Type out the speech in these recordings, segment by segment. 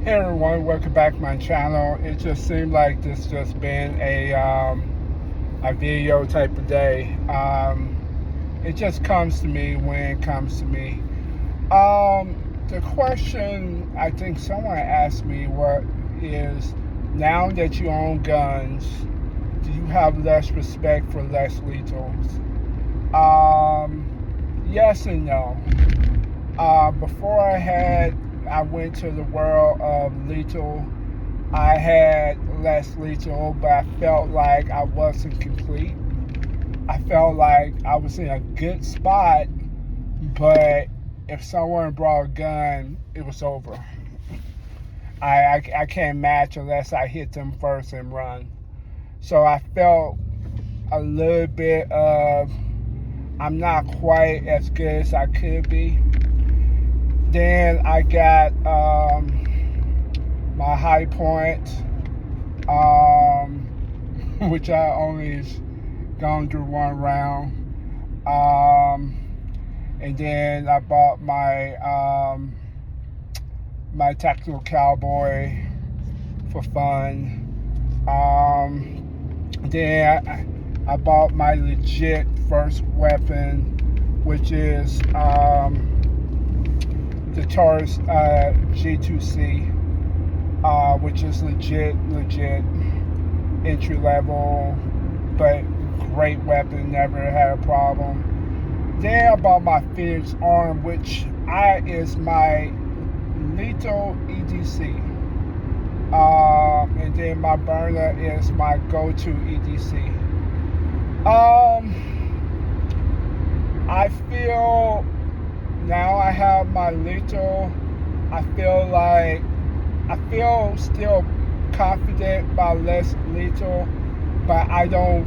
Hey everyone, welcome back to my channel. It just seemed like this just been a video type of day. It just comes to me when it comes to me. The question I think someone asked me what is, now that you own guns, do you have less respect for Les Lethals? Yes and no. Before I went to the world of lethal. I had less lethal, but I felt like I wasn't complete. I felt like I was in a good spot, but if someone brought a gun, it was over. I can't match unless I hit them first and run. So I felt a little bit of I'm not quite as good as I could be. Then I got my high point, which I only gone through one round. And then I bought my tactical cowboy for fun. Then I bought my legit first weapon, which is the Taurus G2C, which is legit entry level, but great weapon, never had a problem. Then I bought my Phoenix Arm, which is my lethal EDC. And then my burner is my go-to EDC. I feel now I have my lethal. I feel still confident about less lethal, but I don't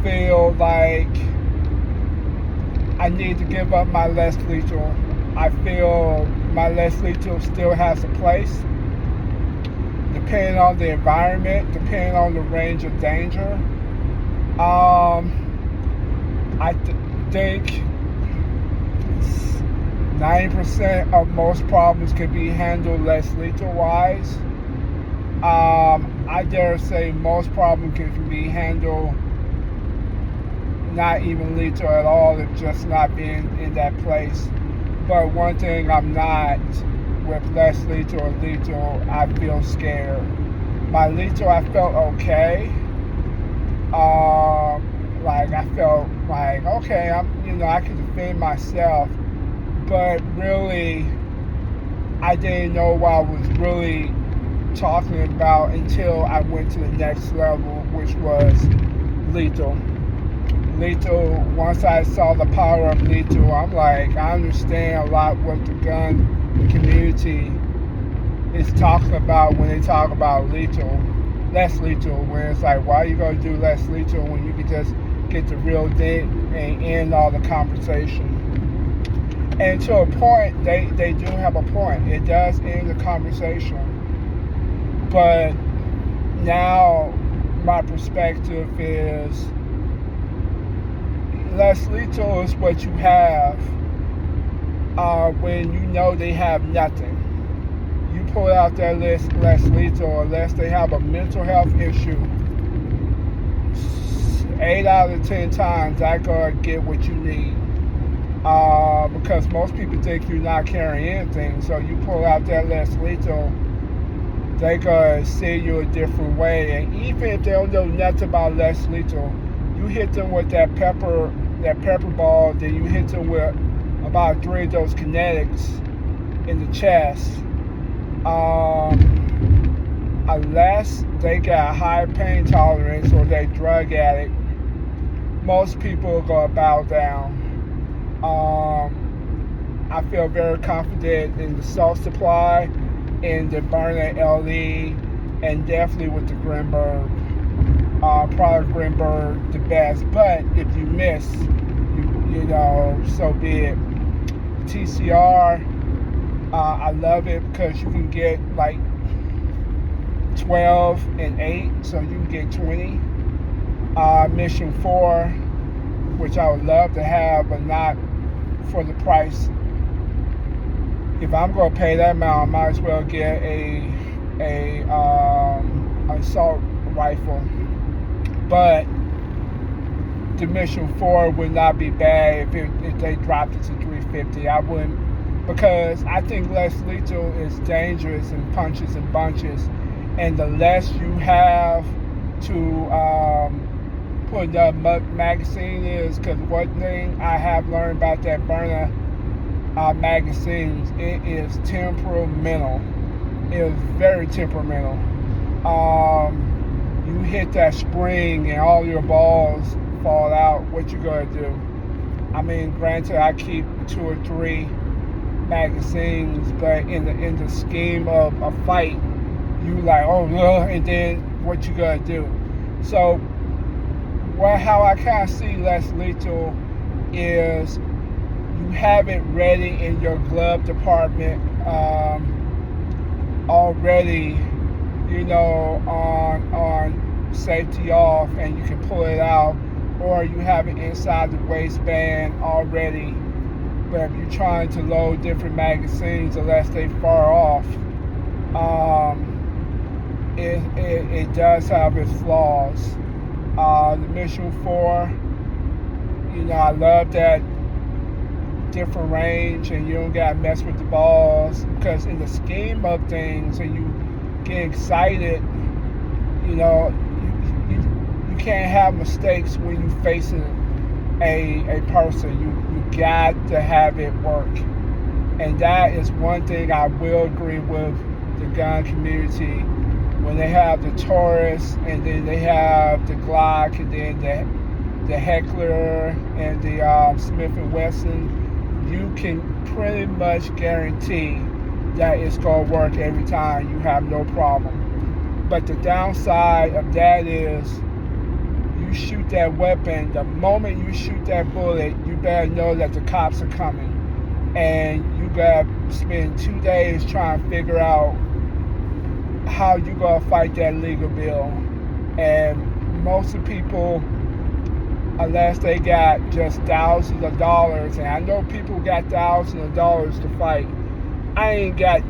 feel like I need to give up my less lethal. I feel my less lethal still has a place, depending on the environment, depending on the range of danger. I think 90% of most problems can be handled less lethal wise. I dare say most problems can be handled not even lethal at all, if just not being in that place. But one thing I'm not with less lethal or lethal, I feel scared. My lethal, I felt okay. Like I felt like okay, I can defend myself, but really, I didn't know what I was really talking about until I went to the next level, which was lethal. Lethal, once I saw the power of lethal, I'm like, I understand a lot what the gun community is talking about when they talk about lethal, less lethal, when it's like, why are you going to do less lethal when you can just get the real thing and end all the conversation? And to a point, they do have a point. It does end the conversation. But now my perspective is less lethal is what you have when you know they have nothing. You pull out that list less lethal unless they have a mental health issue. 8 out of 10 times I gotta get what you need. Because most people think you're not carrying anything, so you pull out that less lethal, they gonna see you a different way. And even if they don't know nothing about less lethal, you hit them with that pepper ball, then you hit them with about 3 of those kinetics in the chest. Unless they got a high pain tolerance or they drug addict, most people are gonna bow down. I feel very confident in the salt supply, in the Burner LE, and definitely with the Grimberg. Probably Grimberg the best, but if you miss, so be it. TCR, I love it because you can get like 12 and 8, so you can get 20. Mission 4, which I would love to have, but not for the price if I'm gonna pay that amount, I might as well get a assault rifle. But the Mission 4 would not be bad if they dropped it to 350. I wouldn't, because I think less lethal is dangerous and punches and bunches, and the less you have to put in the magazine is, because one thing I have learned about that burner magazines, it is temperamental. It is very temperamental. You hit that spring and all your balls fall out. What you gonna do? I mean, granted, I keep 2 or 3 magazines, but in the scheme of a fight, you like, oh no, and then what you gonna do? So, how I kind of see less lethal is you have it ready in your glove department already, on safety off, and you can pull it out, or you have it inside the waistband already. But if you're trying to load different magazines, unless they far off, it does have its flaws. The Mission 4, I love that different range, and you don't got to mess with the balls, because in the scheme of things, and you get excited, you can't have mistakes when you're facing a person. You got to have it work. And that is one thing I will agree with the gun community. When they have the Taurus, and then they have the Glock, and then the Heckler, and the Smith & Wesson, you can pretty much guarantee that it's going to work every time. You have no problem. But the downside of that is, you shoot that weapon, the moment you shoot that bullet, you better know that the cops are coming. And you got to spend 2 days trying to figure out how you going to fight that legal bill. And most of the people, unless they got just thousands of dollars, and I know people got thousands of dollars to fight, I ain't got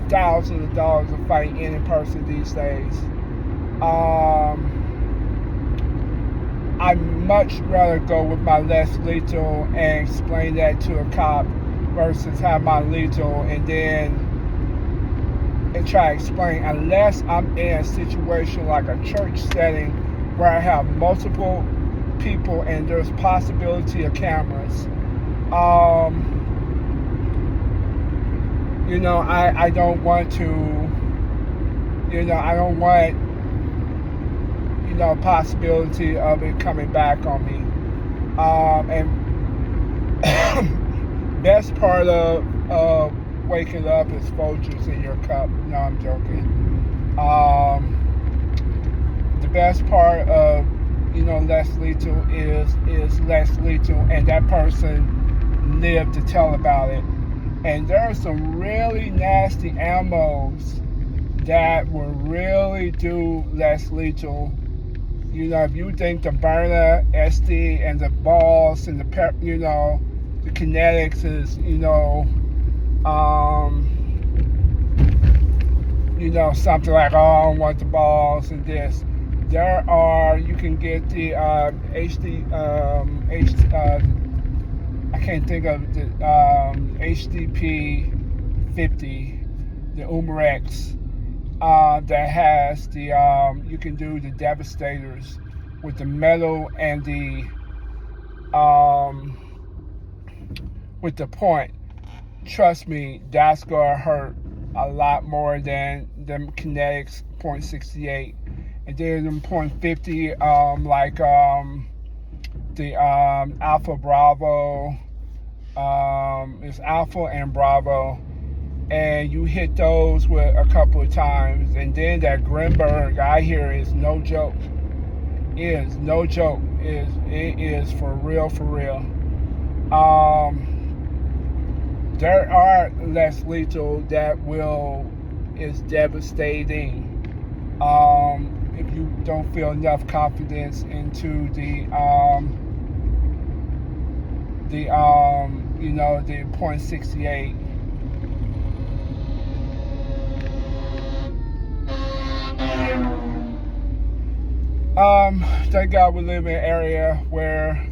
thousands of dollars to fight any person these days. I'd much rather go with my less lethal and explain that to a cop versus have my lethal and try to explain, unless I'm in a situation like a church setting where I have multiple people and there's possibility of cameras. I don't want to, I don't want, possibility of it coming back on me. And best part of waking up is Folgers in your cup. No, I'm joking. The best part of, less lethal is less lethal, and that person lived to tell about it. And there are some really nasty ammos that will really do less lethal. If you think the burner, SD, and the balls, and the kinetics is, something like, oh, I don't want the balls and this. You can get the I can't think of the HDP 50, the Umarex, that has the, you can do the Devastators with the metal and the, with the point. Trust me, that's gonna hurt a lot more than the Kinetics .68. And then the .50, the Alpha Bravo, it's Alpha and Bravo, and you hit those with a couple of times, and then that Grimberg I hear is no joke. It is no joke. It is for real, for real. There are less lethal that is devastating. If you don't feel enough confidence into the .68. Thank God we live in an area where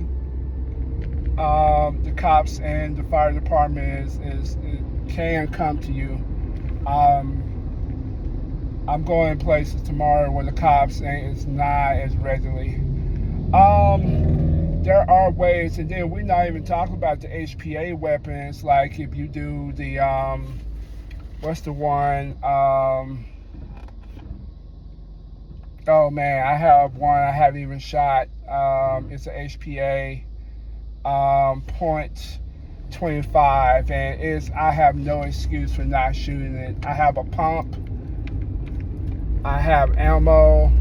the cops and the fire department is can come to you. I'm going places tomorrow where the cops ain't it's not as readily. There are ways, and then we're not even talking about the HPA weapons. Like if you do the what's the one? Oh man, I have one I haven't even shot. It's an HPA point 25, and it's I have no excuse for not shooting it. I have a pump. I have ammo.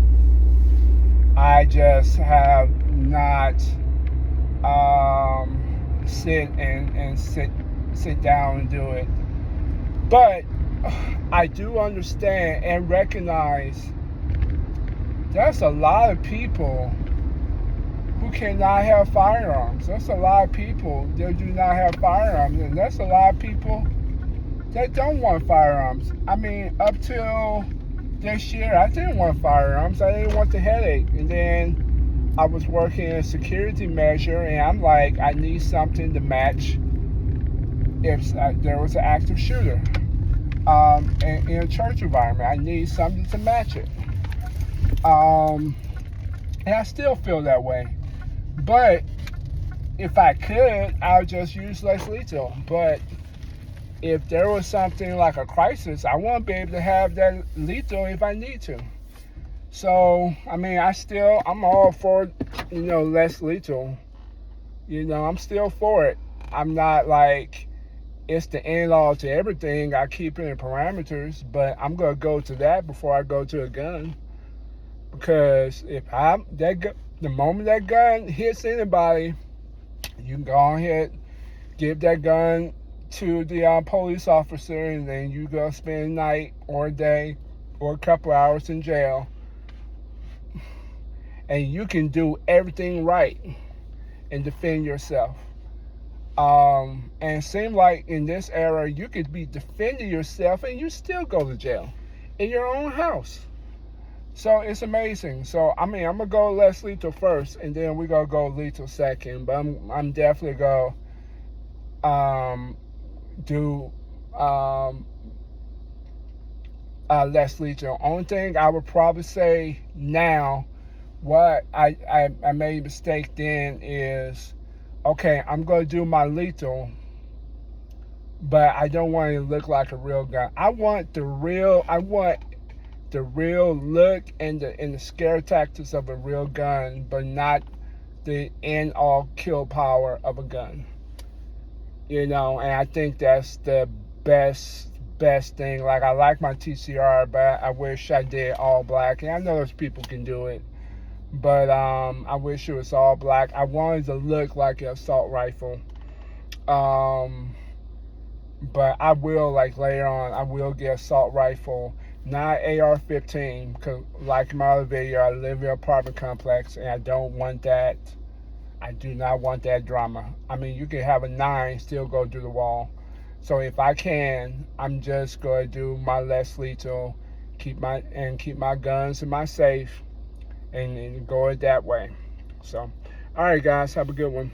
I just have not sit down and do it. But I do understand and recognize there's a lot of people who cannot have firearms. There's a lot of people that do not have firearms, and there's a lot of people that don't want firearms. I mean, up till this year, I didn't want firearms. I didn't want the headache, and then I was working a security measure, and I'm like, I need something to match if there was an active shooter in a church environment. I need something to match it. And I still feel that way. But if I could, I would just use less lethal. But if there was something like a crisis, I want to be able to have that lethal if I need to. So, I mean, I'm all for, less lethal. I'm still for it. I'm not like it's the end all to everything. I keep it in parameters, but I'm going to go to that before I go to a gun. Because the moment that gun hits anybody, you can go ahead, give that gun to the police officer, and then you go spend a night or a day or a couple hours in jail. And you can do everything right and defend yourself. And it seems like in this era, you could be defending yourself and you still go to jail in your own house. So it's amazing. So I mean, I'm gonna go less lethal first, and then we're gonna go lethal second. But I'm definitely gonna do less lethal. Only thing I would probably say now, what I made a mistake then is, okay, I'm gonna do my lethal, but I don't want it to look like a real gun. I want the real look and the scare tactics of a real gun, but not the end all kill power of a gun. And I think that's the best thing. Like, I like my TCR, but I wish I did all black. And I know those people can do it, but I wish it was all black. I wanted to look like an assault rifle. But I will, like, later on, I will get assault rifle, not AR-15, because like my other video, I live in an apartment complex, and I don't want that. I do not want that drama. I mean, you can have a 9 still go through the wall. So if I can, I'm just going to do my less lethal, keep my guns in my safe, and go it that way. So, all right, guys, have a good one.